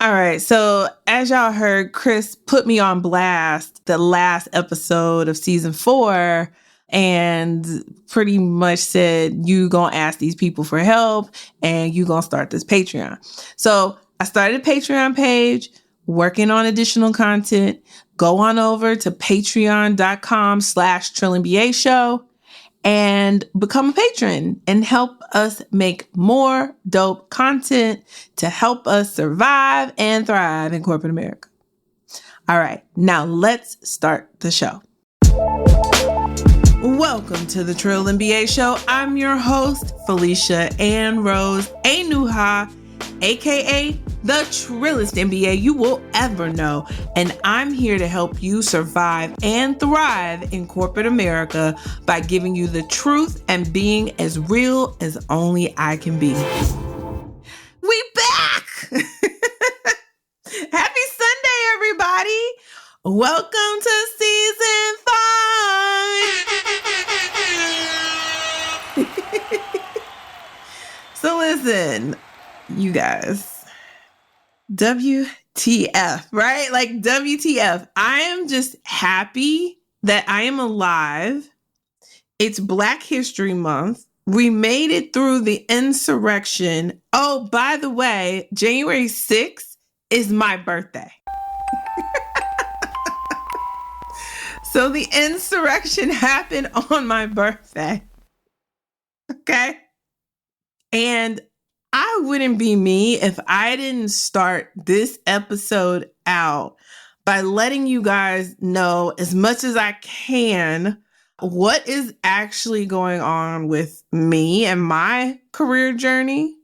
All right. So as y'all heard, Chris put me on blast the last episode of season 4 and pretty much said, you gonna ask these people for help and you gonna start this Patreon. So I started a Patreon page, working on additional content. Go on over to patreon.com/TrillingBA show and become a patron and help us make more dope content to help us survive and thrive in corporate America. All right, now let's start the show. Welcome to the Trill MBA show. I'm your host, Felicia Ann Rose Anuha, aka the Trillest MBA you will ever know. And I'm here to help you survive and thrive in corporate America by giving you the truth and being as real as only I can be. We back! Happy Sunday, everybody! Welcome to season 5. So listen, you guys. WTF, right? Like WTF. I am just happy that I am alive. It's Black History Month. We made it through the insurrection. Oh, by the way, January 6th is my birthday. So the insurrection happened on my birthday. Okay? And I wouldn't be me if I didn't start this episode out by letting you guys know as much as I can what is actually going on with me and my career journey.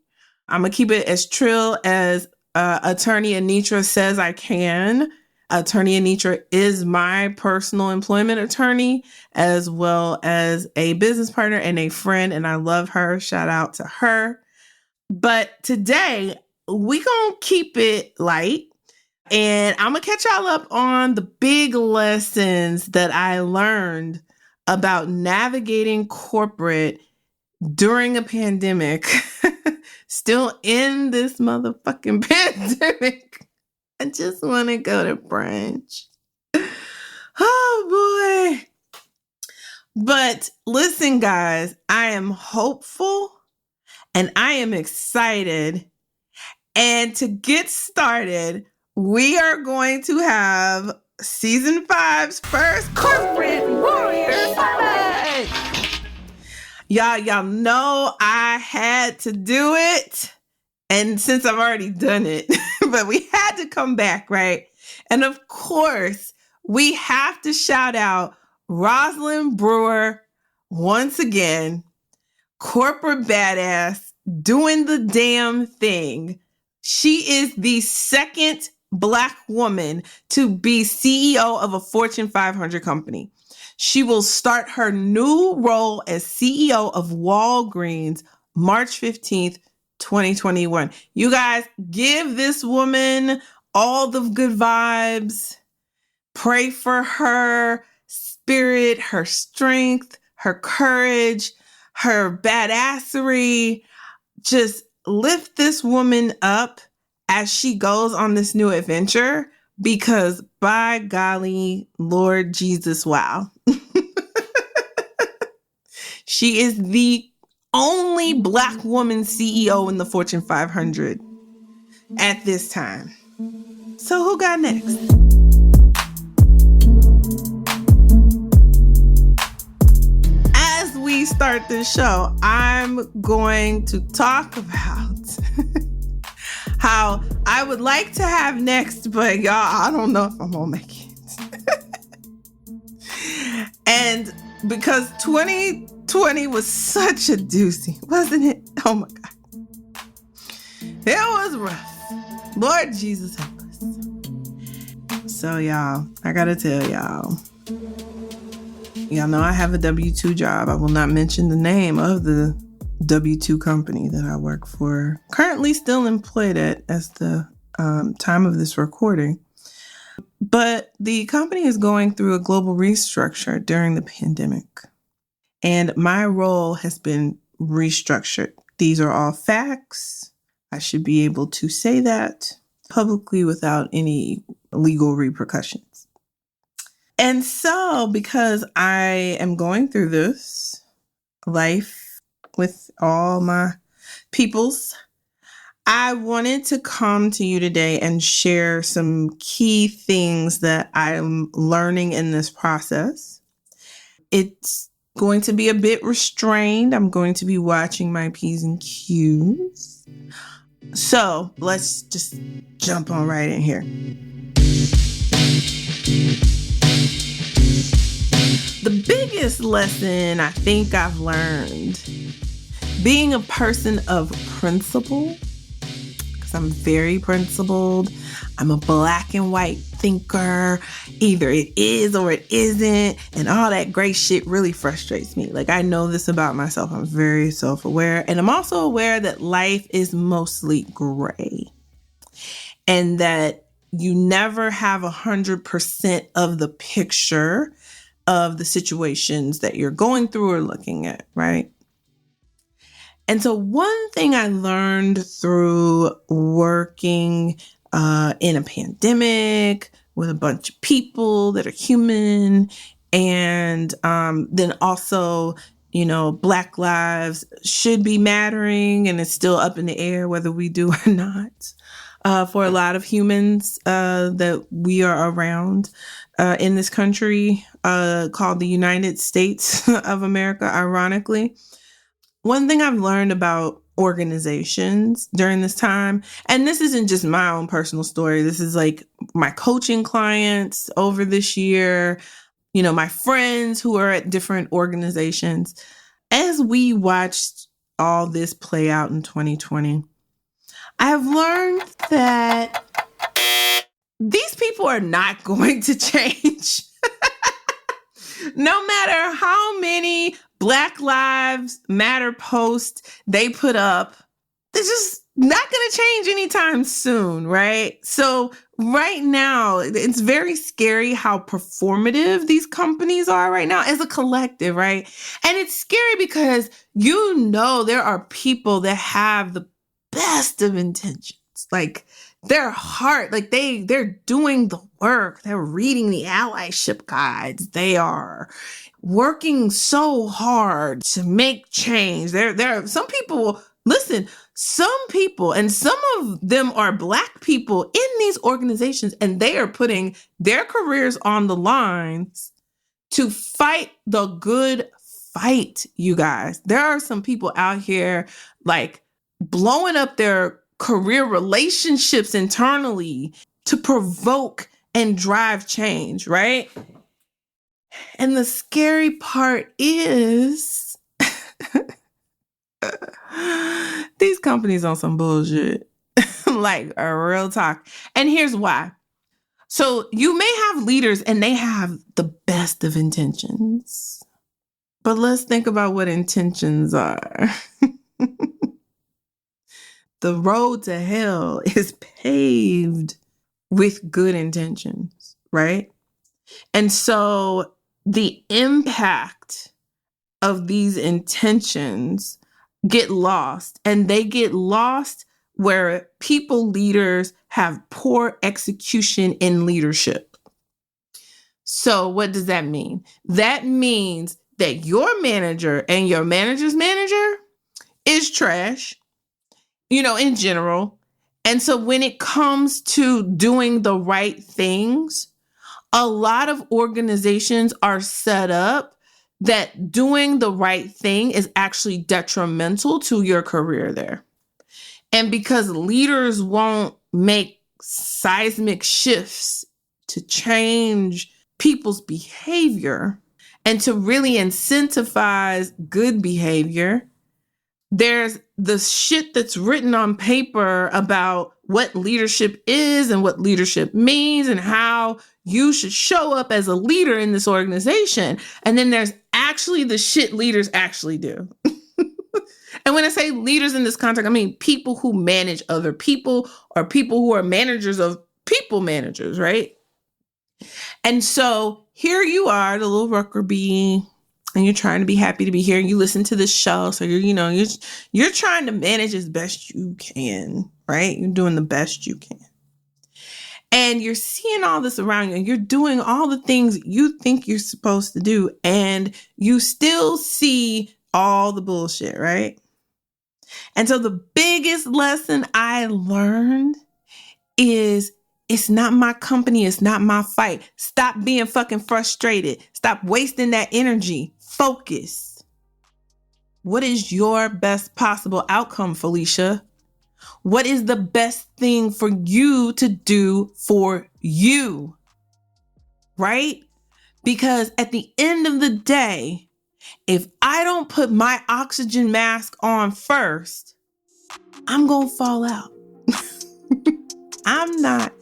I'm going to keep it as trill as Attorney Anitra says I can. Attorney Anitra is my personal employment attorney, as well as a business partner and a friend, and I love her. Shout out to her. But today, we gonna keep it light, and I'm gonna catch y'all up on the big lessons that I learned about navigating corporate during a pandemic. Still in this motherfucking pandemic. I just want to go to brunch. Oh, boy. But listen, guys, I am hopeful. And I am excited. And to get started, we are going to have season 5's first Corporate Warrior Summit. Y'all know I had to do it. And since I've already done it, but we had to come back, right? And of course, we have to shout out Rosalind Brewer once again. Corporate badass, doing the damn thing. She is the second Black woman to be CEO of a Fortune 500 company. She will start her new role as CEO of Walgreens March 15th, 2021. You guys, give this woman all the good vibes. Pray for her spirit, her strength, her courage, her badassery. Just lift this woman up as she goes on this new adventure, because by golly, Lord Jesus, wow. She is the only Black woman CEO in the Fortune 500 at this time. So who got next? We start this show, I'm going to talk about how I would like to have next, but y'all, I don't know if I'm gonna make it. And because 2020 was such a doozy, wasn't it? Oh my God. It was rough. Lord Jesus help us. So y'all, I gotta tell y'all know I have a W-2 job. I will not mention the name of the W-2 company that I work for. Currently still employed at as the time of this recording. But the company is going through a global restructure during the pandemic. And my role has been restructured. These are all facts. I should be able to say that. publicly without any legal repercussions. And so, because I am going through this life with all my peoples, I wanted to come to you today and share some key things that I'm learning in this process. It's going to be a bit restrained. I'm going to be watching my P's and Q's. So let's just jump on right in here. The biggest lesson I think I've learned, being a person of principle, because I'm very principled. I'm a black and white thinker. Either it is or it isn't. And all that gray shit really frustrates me. Like, I know this about myself. I'm very self-aware. And I'm also aware that life is mostly gray. And that you never have 100% of the picture of the situations that you're going through or looking at, right? And so one thing I learned through working in a pandemic with a bunch of people that are human, and then also, you know, Black lives should be mattering, and it's still up in the air whether we do or not, for a lot of humans that we are around in this country called the United States of America, ironically. One thing I've learned about organizations during this time, and this isn't just my own personal story, this is like my coaching clients over this year, you know, my friends who are at different organizations. As we watched all this play out in 2020, I've learned that these people are not going to change. No matter how many Black Lives Matter posts they put up, they're just not going to change anytime soon, right? So right now, it's very scary how performative these companies are right now as a collective, right? And it's scary because you know there are people that have the best of intentions, like their heart, like they're doing the work. They're reading the allyship guides. They are working so hard to make change. There are some people, listen, some people, and some of them are Black people in these organizations, and they are putting their careers on the lines to fight the good fight, you guys. There are some people out here like blowing up their career relationships internally to provoke and drive change, right? And the scary part is these companies on some bullshit, like a real talk. And here's why. So you may have leaders and they have the best of intentions, but let's think about what intentions are. The road to hell is paved with good intentions, right? And so the impact of these intentions get lost, and they get lost where people, leaders, have poor execution in leadership. So what does that mean? That means that your manager and your manager's manager is trash, you know, in general. And so when it comes to doing the right things, a lot of organizations are set up that doing the right thing is actually detrimental to your career there. And because leaders won't make seismic shifts to change people's behavior and to really incentivize good behavior, there's the shit that's written on paper about what leadership is and what leadership means and how you should show up as a leader in this organization. And then there's actually the shit leaders actually do. And when I say leaders in this context, I mean people who manage other people or people who are managers of people managers, right? And so here you are, the little Rucker bee, and you're trying to be happy to be here. You listen to this show, so you're trying to manage as best you can, right? You're doing the best you can. And you're seeing all this around you and you're doing all the things you think you're supposed to do. And you still see all the bullshit, right? And so the biggest lesson I learned is it's not my company. It's not my fight. Stop being fucking frustrated. Stop wasting that energy. Focus. What is your best possible outcome, Felicia? What is the best thing for you to do for you? Right? Because at the end of the day, if I don't put my oxygen mask on first, I'm going to fall out. I'm not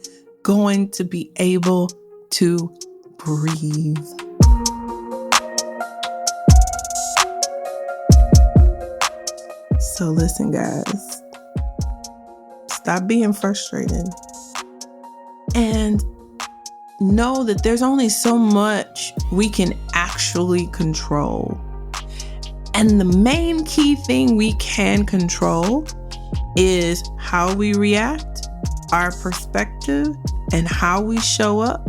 going to be able to breathe. So listen, guys, stop being frustrated and know that there's only so much we can actually control. And the main key thing we can control is how we react, our perspective, and how we show up,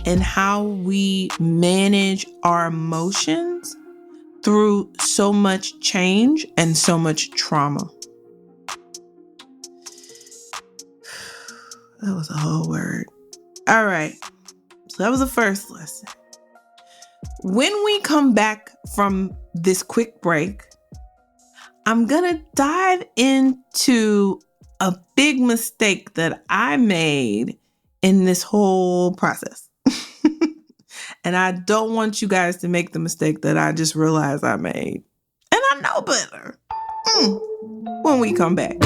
and how we manage our emotions through so much change and so much trauma. That was a whole word. All right. So that was the first lesson. When we come back from this quick break, I'm going to dive into a big mistake that I made in this whole process. And I don't want you guys to make the mistake that I just realized I made. And I know better. When we come back.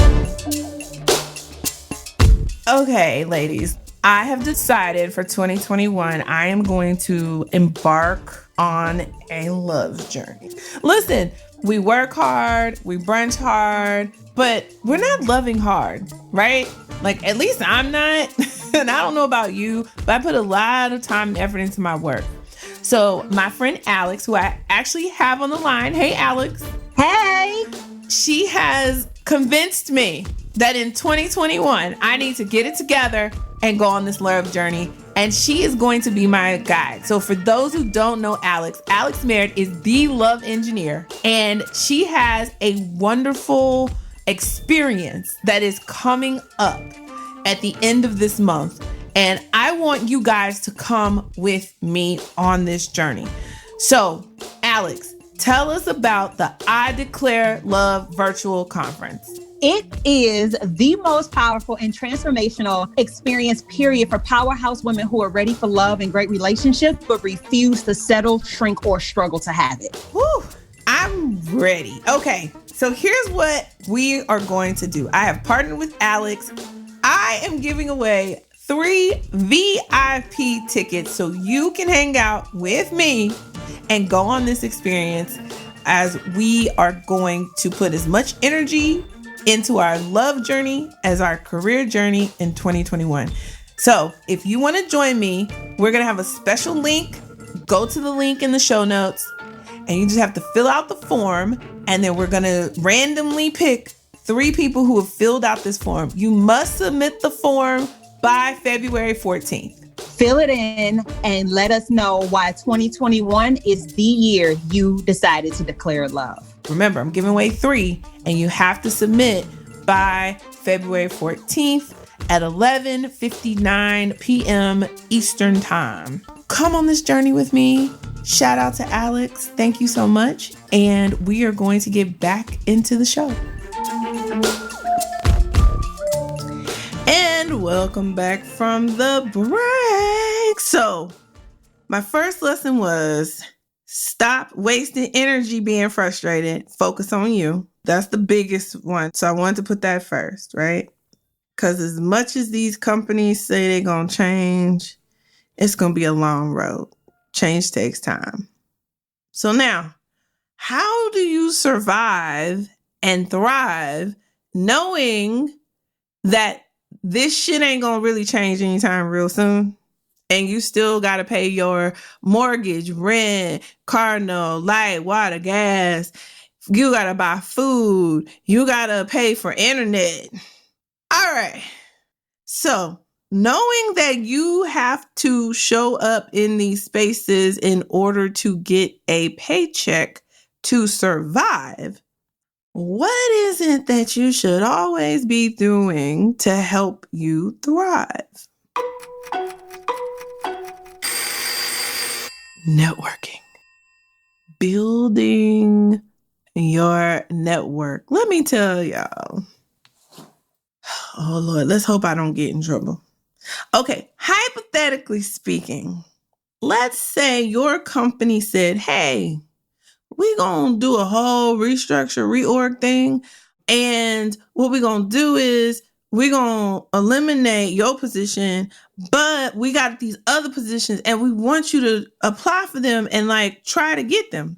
Okay, ladies, I have decided for 2021, I am going to embark on a love journey. Listen, we work hard, we brunch hard, but we're not loving hard, right? Like, at least I'm not. And I don't know about you, but I put a lot of time and effort into my work. So my friend Alex, who I actually have on the line, hey, Alex. Hey. She has convinced me that in 2021, I need to get it together and go on this love journey. And she is going to be my guide. So for those who don't know Alex Merritt is the love engineer. And she has a wonderful experience that is coming up at the end of this month. And I want you guys to come with me on this journey. So, Alex, tell us about the I Declare Love virtual conference. It is the most powerful and transformational experience, period, for powerhouse women who are ready for love and great relationships, but refuse to settle, shrink, or struggle to have it. Whew, I'm ready. Okay, so here's what we are going to do. I have partnered with Alex. I am giving away 3 VIP tickets so you can hang out with me and go on this experience as we are going to put as much energy into our love journey as our career journey in 2021. So if you want to join me, we're going to have a special link. Go to the link in the show notes and you just have to fill out the form. And then we're going to randomly pick 3 people who have filled out this form. You must submit the form by February 14th. Fill it in and let us know why 2021 is the year you decided to declare love. Remember, I'm giving away 3 and you have to submit by February 14th at 11:59 p.m. Eastern Time. Come on this journey with me. Shout out to Alex. Thank you so much. And we are going to get back into the show. And welcome back from the break. So my first lesson was stop wasting energy being frustrated. Focus on you. That's the biggest one. So I wanted to put that first, right? Because as much as these companies say they're going to change, it's going to be a long road. Change takes time. So now, how do you survive and thrive knowing that this shit ain't going to really change anytime real soon? And you still got to pay your mortgage, rent, car note, light, water, gas. You got to buy food. You got to pay for internet. All right. So, knowing that you have to show up in these spaces in order to get a paycheck to survive, what is it that you should always be doing to help you thrive? Networking. Building your network. Let me tell y'all. Oh, Lord, let's hope I don't get in trouble. Okay, hypothetically speaking, let's say your company said, hey, we're going to do a whole restructure, reorg thing. And what we're going to do is we're going to eliminate your position, but we got these other positions and we want you to apply for them and like try to get them.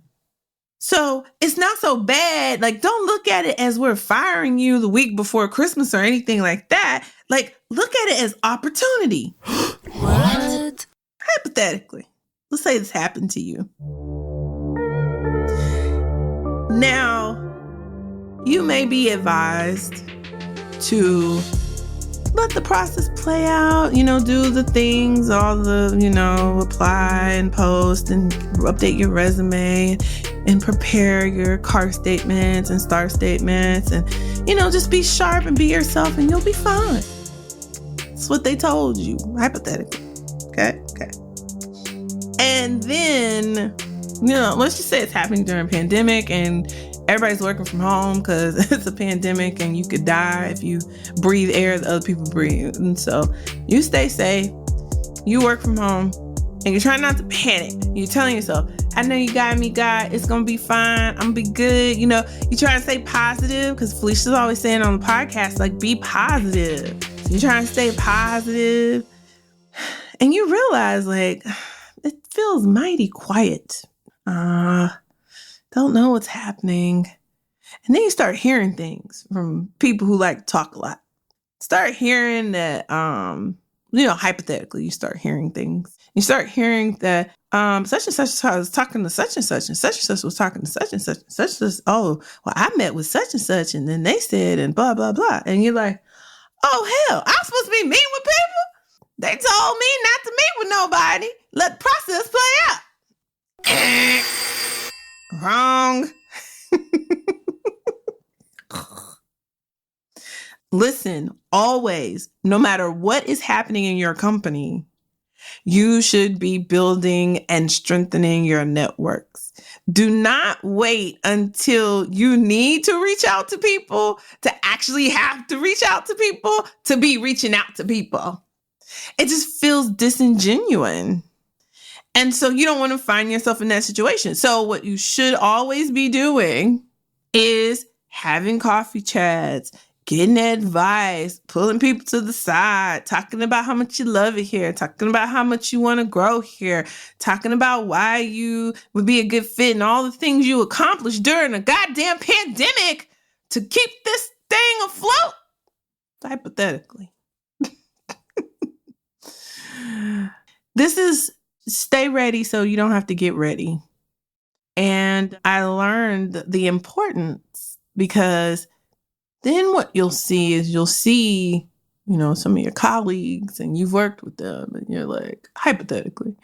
So it's not so bad. Like, don't look at it as we're firing you the week before Christmas or anything like that. Like, look at it as opportunity. What? Hypothetically, let's say this happened to you. Now, you may be advised to let the process play out, do the things, all the, apply and post and update your resume and prepare your car statements and star statements and, just be sharp and be yourself and you'll be fine. That's what they told you, hypothetically. Okay. And then, let's just say it's happening during a pandemic and everybody's working from home because it's a pandemic and you could die if you breathe air that other people breathe. And so you stay safe, you work from home, and you're trying not to panic. You're telling yourself, I know you got me, God. It's going to be fine. I'm going to be good. You try to stay positive because Felicia's always saying on the podcast, like, be positive. So you're trying to stay positive. And you realize, like, it feels mighty quiet. Don't know what's happening. And then you start hearing things from people who like to talk a lot. Start hearing that, hypothetically, you start hearing things. You start hearing that such and such was talking to such and such and such was talking to such and such and such was, oh, well, I met with such and such and then they said and blah, blah, blah. And you're like, oh, hell, I'm supposed to be meeting with people? They told me not to meet with nobody. Let the process play out. Wrong. Listen, always, no matter what is happening in your company, you should be building and strengthening your networks. Do not wait until you need to reach out to people to actually have to reach out to people to be reaching out to people. It just feels disingenuous. And so you don't want to find yourself in that situation. So what you should always be doing is having coffee chats, getting advice, pulling people to the side, talking about how much you love it here, talking about how much you want to grow here, talking about why you would be a good fit and all the things you accomplished during a goddamn pandemic to keep this thing afloat. Hypothetically. This is stay ready so you don't have to get ready. And I learned the importance because then what you'll see is some of your colleagues and you've worked with them and you're like, hypothetically,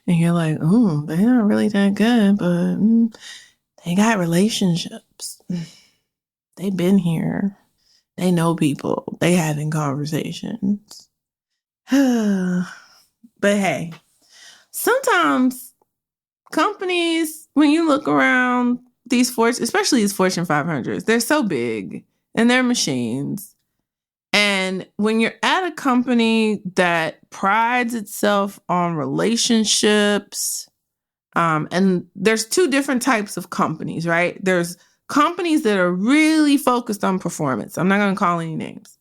and you're like, oh, they're not really that good, but they got relationships. They've been here. They know people. They having conversations. But hey, sometimes companies, when you look around especially these Fortune 500s, they're so big and they're machines. And when you're at a company that prides itself on relationships, and there's two different types of companies, right? There's companies that are really focused on performance. I'm not going to call any names.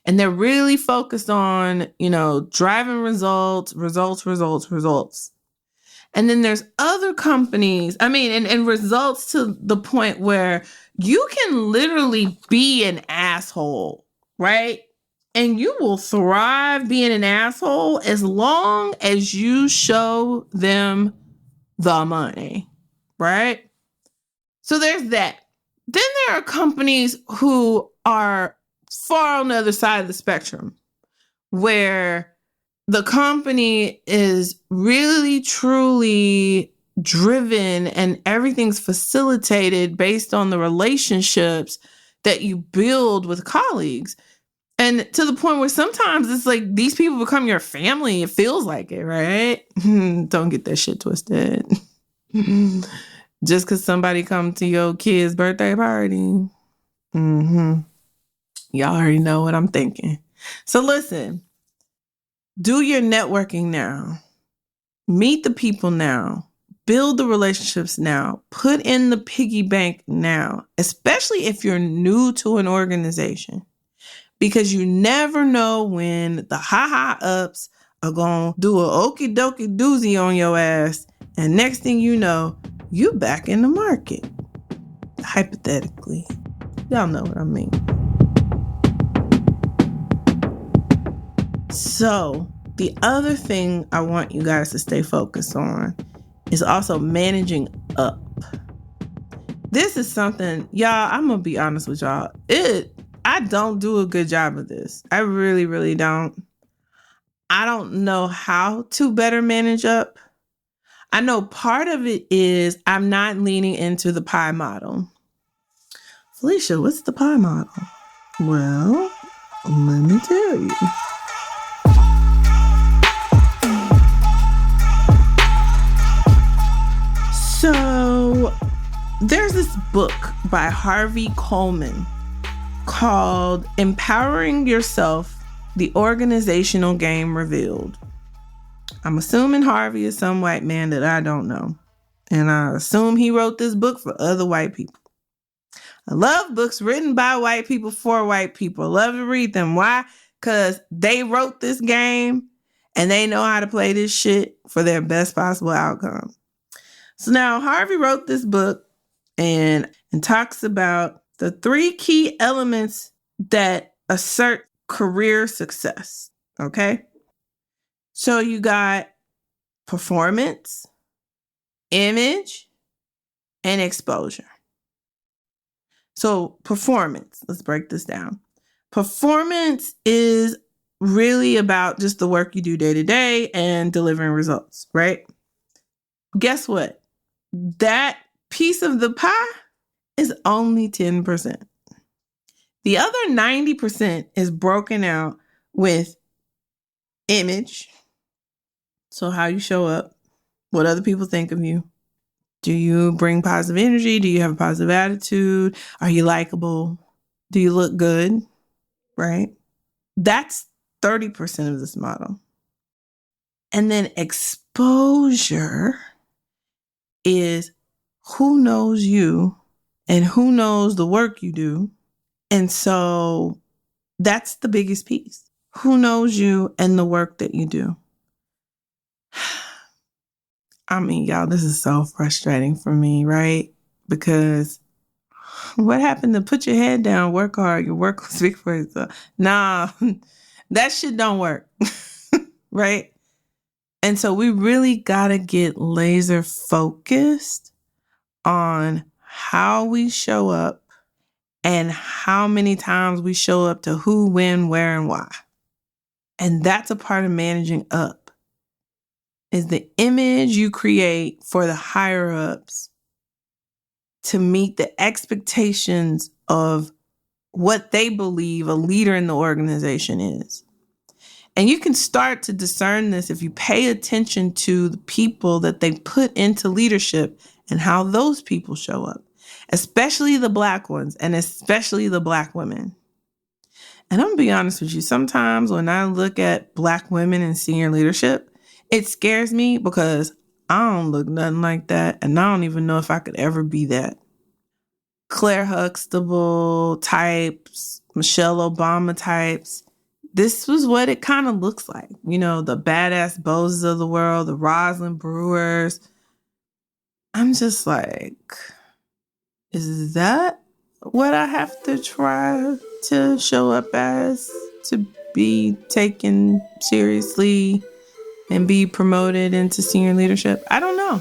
And they're really focused on, driving results. And then there's other companies, and results to the point where you can literally be an asshole, right? And you will thrive being an asshole as long as you show them the money, right? So there's that. Then there are companies who are far on the other side of the spectrum, where the company is really, truly driven and everything's facilitated based on the relationships that you build with colleagues. And to the point where sometimes it's like these people become your family. It feels like it, right? Don't get that shit twisted. Just because somebody come to your kid's birthday party. Y'all already know what I'm thinking. So listen, do your networking now. Meet the people now. Build the relationships now. Put in the piggy bank now, especially if you're new to an organization. Because you never know when the ups are going to do a okie dokie doozy on your ass. And next thing you know, you back in the market. Hypothetically. Y'all know what I mean. So the other thing I want you guys to stay focused on is also managing up. This is something, y'all, I'm going to be honest with y'all. I don't do a good job of this. I really, really don't. I don't know how to better manage up. I know part of it is I'm not leaning into the pie model. Felicia, what's the pie model? Well, let me tell you. So there's this book by Harvey Coleman called Empowering Yourself, The Organizational Game Revealed. I'm assuming Harvey is some white man that I don't know. And I assume he wrote this book for other white people. I love books written by white people for white people. I love to read them. Why? Because they wrote this game and they know how to play this shit for their best possible outcome. So now Harvey wrote this book and talks about the 3 key elements that assert career success. Okay. So you got performance, image, and exposure. So performance, let's break this down. Performance is really about just the work you do day to day and delivering results, right? Guess what? That piece of the pie is only 10%. The other 90% is broken out with image. So how you show up, what other people think of you. Do you bring positive energy? Do you have a positive attitude? Are you likable? Do you look good? Right? That's 30% of this model. And then exposure is who knows you and who knows the work you do. And so that's the biggest piece. Who knows you and the work that you do. I mean, y'all, this is so frustrating for me, right? Because what happened to put your head down, work hard, your work will speak for itself? Nah, that shit don't work, right? And so we really got to get laser focused on how we show up and how many times we show up to who, when, where, and why. And that's a part of managing up. Is the image you create for the higher ups to meet the expectations of what they believe a leader in the organization is. And you can start to discern this if you pay attention to the people that they put into leadership and how those people show up, especially the Black ones and especially the Black women. And I'm gonna be honest with you, sometimes when I look at Black women in senior leadership, it scares me because I don't look nothing like that. And I don't even know if I could ever be that. Claire Huxtable types, Michelle Obama types. This was what it kind of looks like. You know, the badass Boses of the world, the Rosalind Brewers. I'm just like, is that what I have to try to show up as to be taken seriously and be promoted into senior leadership? I don't know.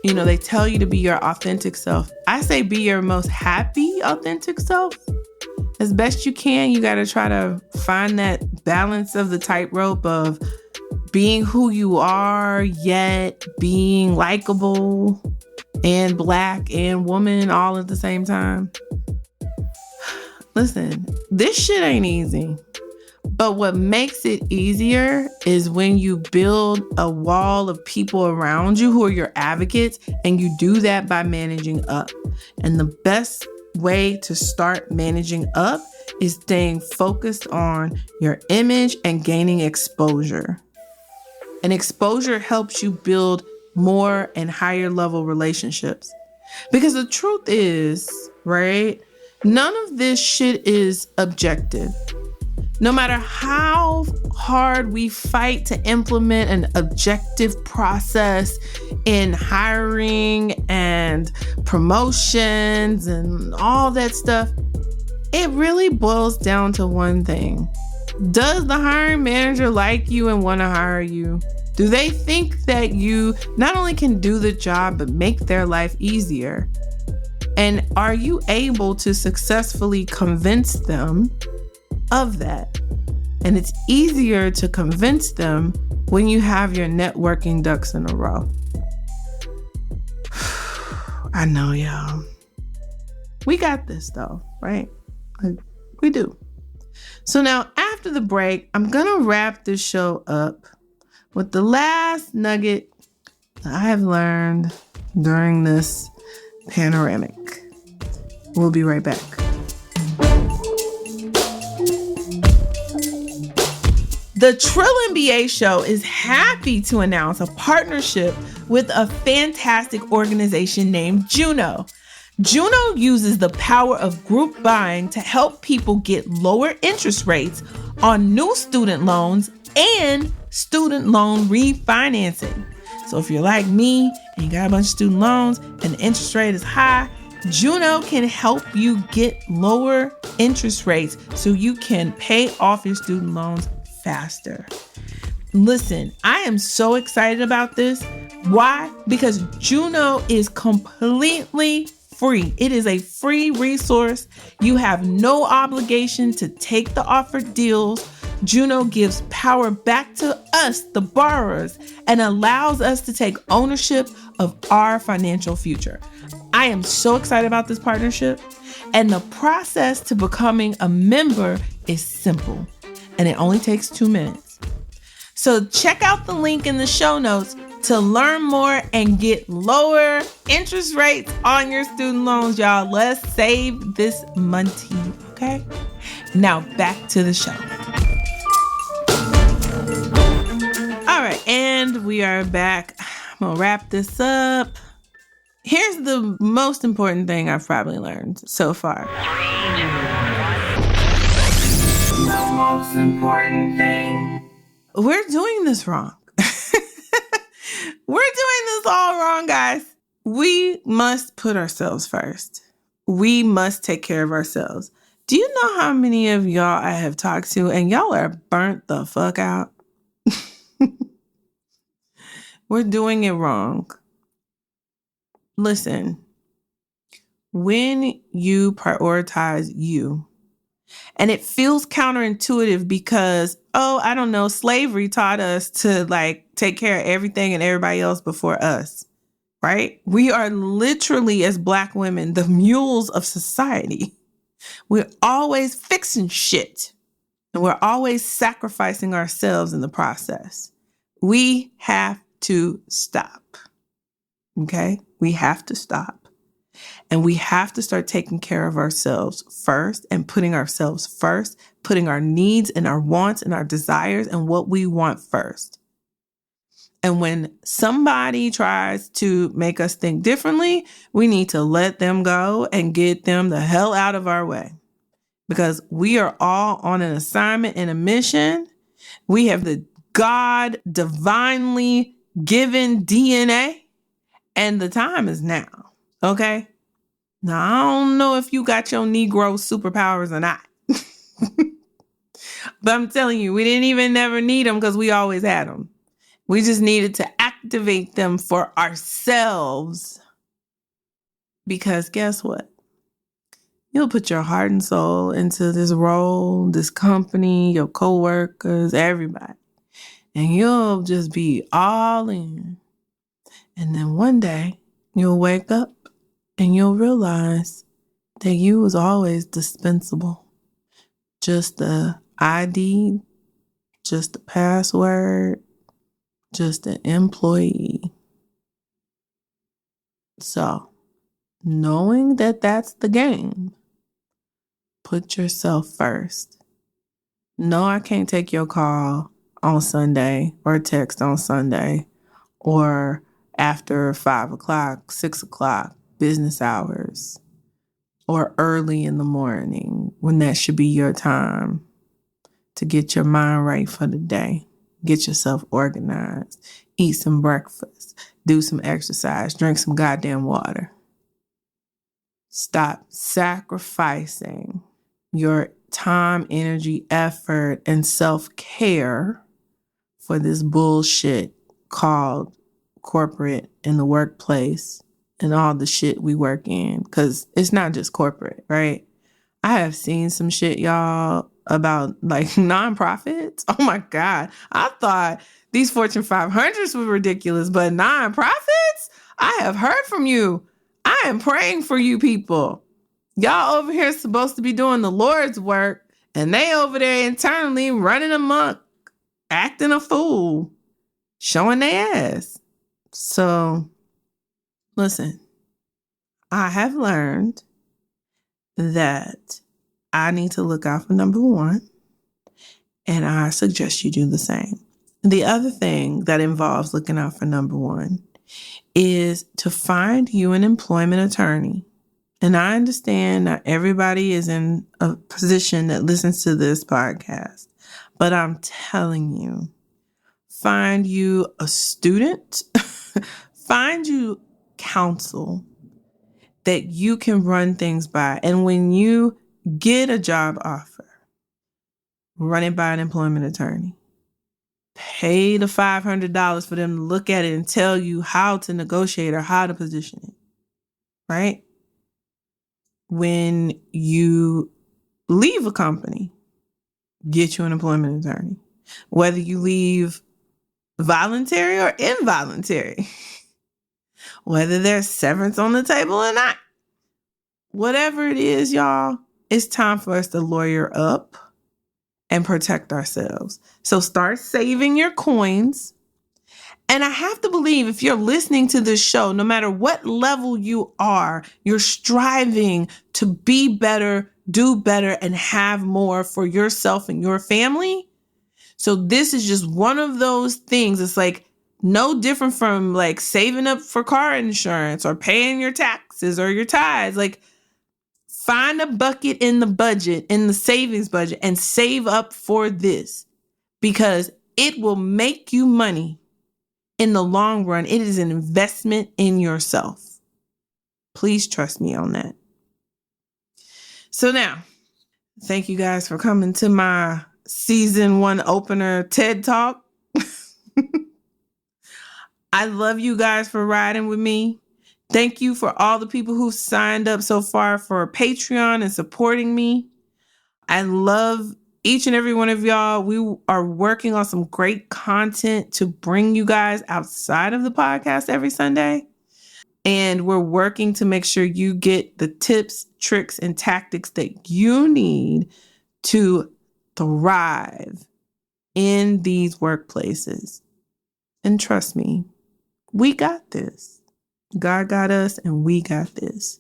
You know, they tell you to be your authentic self. I say be your most happy, authentic self. as best you can, you got to try to find that balance of the tightrope of being who you are, yet being likable and Black and woman all at the same time. Listen, this shit ain't easy. But what makes it easier is when you build a wall of people around you who are your advocates, and you do that by managing up. And the best way to start managing up is staying focused on your image and gaining exposure. And exposure helps you build more and higher level relationships. Because the truth is, right, none of this shit is objective. No matter how hard we fight to implement an objective process in hiring and promotions and all that stuff, it really boils down to one thing. Does the hiring manager like you and want to hire you? Do they think that you not only can do the job, but make their life easier? And are you able to successfully convince them of that? And it's easier to convince them when you have your networking ducks in a row. I know, y'all. We got this though, right? We do. So now after the break, I'm gonna wrap this show up with the last nugget that I have learned during this panoramic. We'll be right back. The Trill MBA Show is happy to announce a partnership with a fantastic organization named Juno. Juno uses the power of group buying to help people get lower interest rates on new student loans and student loan refinancing. So if you're like me and you got a bunch of student loans and the interest rate is high, Juno can help you get lower interest rates so you can pay off your student loans faster. Listen, I am so excited about this. Why? Because Juno is completely free. It is a free resource. You have no obligation to take the offered deals. Juno gives power back to us, the borrowers, and allows us to take ownership of our financial future. I am so excited about this partnership, and the process to becoming a member is simple, and it only takes 2 minutes. So check out the link in the show notes to learn more and get lower interest rates on your student loans, y'all. Let's save this money, okay? Now back to the show. All right, and we are back. I'm gonna wrap this up. Here's the most important thing I've probably learned so far. The most important thing. We're doing this wrong. We're doing this all wrong, guys. We must put ourselves first. We must take care of ourselves. Do you know how many of y'all I have talked to and y'all are burnt the fuck out? We're doing it wrong. Listen, when you prioritize you, and it feels counterintuitive because, I don't know, slavery taught us to take care of everything and everybody else before us, right? We are literally, as Black women, the mules of society. We're always fixing shit, and we're always sacrificing ourselves in the process. We have to stop, okay? We have to stop. And we have to start taking care of ourselves first and putting ourselves first, putting our needs and our wants and our desires and what we want first. And when somebody tries to make us think differently, we need to let them go and get them the hell out of our way. Because we are all on an assignment and a mission. We have the God divinely given DNA, and the time is now, okay? Now, I don't know if you got your Negro superpowers or not. But I'm telling you, we didn't even never need them because we always had them. We just needed to activate them for ourselves. Because guess what? You'll put your heart and soul into this role, this company, your coworkers, everybody. And you'll just be all in. And then one day you'll wake up and you'll realize that you was always dispensable. Just the ID, just the password, just an employee. So, knowing that that's the game, put yourself first. No, I can't take your call on Sunday or text on Sunday or after 5 o'clock, 6 o'clock, business hours, or early in the morning when that should be your time to get your mind right for the day. Get yourself organized, eat some breakfast, do some exercise, drink some goddamn water. Stop sacrificing your time, energy, effort, and self-care for this bullshit called corporate in the workplace and all the shit we work in. Because it's not just corporate, right? I have seen some shit, y'all, about like nonprofits. Oh my God. I thought these Fortune 500s were ridiculous, but nonprofits? I have heard from you. I am praying for you people. Y'all over here supposed to be doing the Lord's work, and they over there internally running amok, acting a fool, showing their ass. So, listen, I have learned that I need to look out for number one, and I suggest you do the same. The other thing that involves looking out for number one is to find you an employment attorney. And I understand not everybody is in a position that listens to this podcast, but I'm telling you, find you a student, find you counsel that you can run things by. And when you get a job offer, run it by an employment attorney. Pay the $500 for them to look at it and tell you how to negotiate or how to position it, right? When you leave a company, get you an employment attorney. Whether you leave voluntary or involuntary, whether there's severance on the table or not, whatever it is, y'all, it's time for us to lawyer up and protect ourselves. So start saving your coins. And I have to believe if you're listening to this show, no matter what level you are, you're striving to be better, do better, and have more for yourself and your family. So this is just one of those things. It's like no different from like saving up for car insurance or paying your taxes or your tithes. Like find a bucket in the budget, in the savings budget, and save up for this because it will make you money. In the long run, it is an investment in yourself. Please trust me on that. So now, thank you guys for coming to my season 1 opener TED Talk. I love you guys for riding with me. Thank you for all the people who signed up so far for Patreon and supporting me. I love each and every one of y'all. We are working on some great content to bring you guys outside of the podcast every Sunday. And we're working to make sure you get the tips, tricks, and tactics that you need to thrive in these workplaces. And trust me, we got this. God got us and we got this.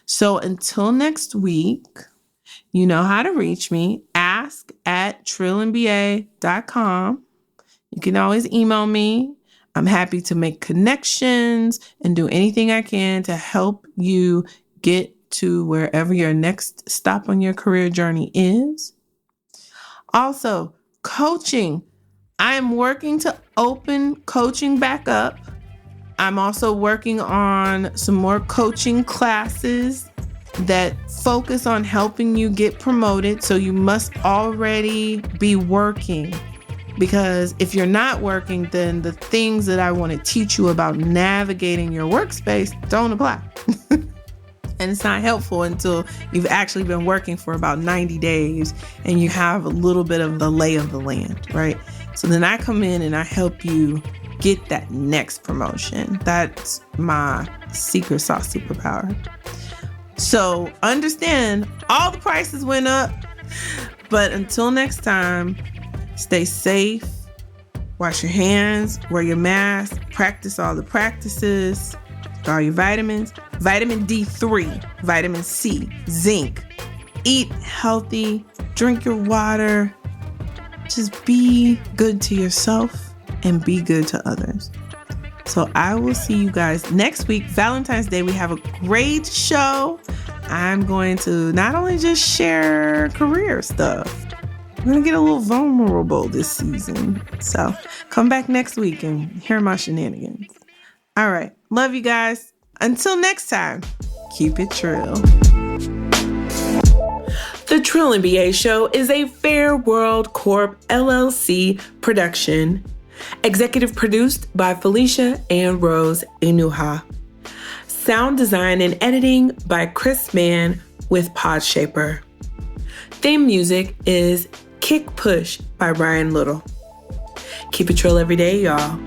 So until next week, you know how to reach me. Ask at trillandba.com. You can always email me. I'm happy to make connections and do anything I can to help you get to wherever your next stop on your career journey is. Also, coaching. I am working to open coaching back up. I'm also working on some more coaching classes that focus on helping you get promoted. So you must already be working, because if you're not working, then the things that I want to teach you about navigating your workspace don't apply. And it's not helpful until you've actually been working for about 90 days and you have a little bit of the lay of the land, right? So then I come in and I help you get that next promotion. That's my secret sauce superpower. So understand all the prices went up, but until next time, stay safe, wash your hands, wear your mask, practice all the practices, get all your vitamins, vitamin D3, vitamin C, zinc, eat healthy, drink your water, just be good to yourself and be good to others. So I will see you guys next week. Valentine's Day, we have a great show. I'm going to not only just share career stuff, I'm going to get a little vulnerable this season. So come back next week and hear my shenanigans. All right. Love you guys. Until next time, keep it trill. The Trill MBA Show is a Fair World Corp LLC production. Executive produced by Felicia and Rose Inuha. Sound design and editing by Chris Mann with Podshaper. Theme music is Kick Push by Ryan Little. Keep it trill every day, y'all.